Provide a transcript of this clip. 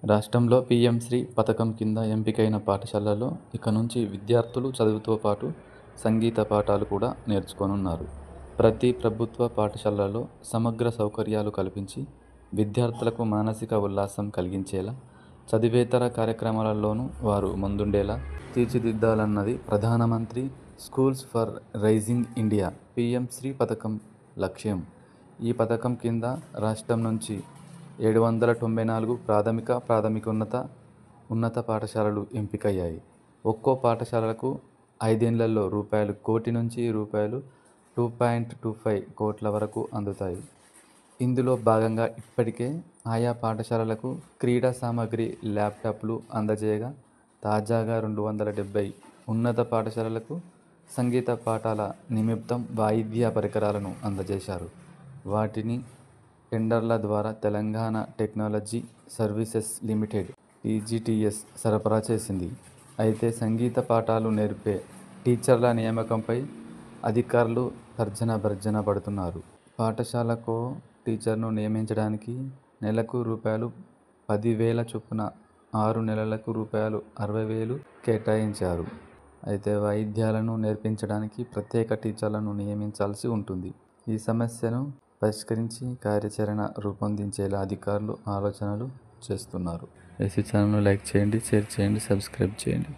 రాష్ట్రంలో పీఎం శ్రీ పథకం కింద ఎంపికైన పాఠశాలల్లో ఇక నుంచి విద్యార్థులు చదువుతో పాటు సంగీత పాఠాలు కూడా నేర్చుకోనున్నారు. ప్రతి ప్రభుత్వ పాఠశాలలో సమగ్ర సౌకర్యాలు కల్పించి విద్యార్థులకు మానసిక ఉల్లాసం కలిగించేలా, చదివేతర కార్యక్రమాలలోనూ వారు ముందుండేలా తీర్చిదిద్దాలన్నది ప్రధానమంత్రి schools for rising India PM Shri పథకం లక్ష్యం. ఈ పథకం కింద రాష్ట్రం నుంచి 794 ప్రాథమికోన్నత పాఠశాలలు ఎంపికయ్యాయి. ఒక్కో పాఠశాలకు 5 ఏళ్లలో రూపాయలు 1 కోటి నుంచి రూపాయలు 2.25 కోట్ల వరకు అందుతాయి. ఇందులో భాగంగా ఇప్పటికే ఆయా పాఠశాలలకు క్రీడా సామగ్రి, ల్యాప్టాప్లు అందజేయగా, తాజాగా 270 ఉన్నత పాఠశాలలకు సంగీత పాఠాల నిమిత్తం వాయిద్య పరికరాలను అందజేశారు. వాటిని టెండర్ల ద్వారా తెలంగాణ టెక్నాలజీ సర్వీసెస్ లిమిటెడ్ (టీజీటీఎస్) సరఫరా చేసింది. అయితే సంగీత పాఠాలు నేర్పే టీచర్ల నియామకంపై అధికారులు తర్జన-భర్జన పడుతున్నారు. పాఠశాలకో టీచర్ను నియమించడానికి నెలకు రూపాయలు 10,000 చొప్పున 6 నెలలకు రూపాయలు 60,000 కేటాయించారు. అయితే వాయిద్యాలను నేర్పించడానికి ప్రత్యేక టీచర్లను నియమించాల్సి ఉంటుంది. ఈ సమస్యను పరిష్కరించి కార్యాచరణ రూపొందించేలా అధికారులు ఆలోచనలు చేస్తున్నారు. ఛానల్ను లైక్ చేయండి, షేర్ చేయండి, సబ్స్క్రైబ్ చేయండి.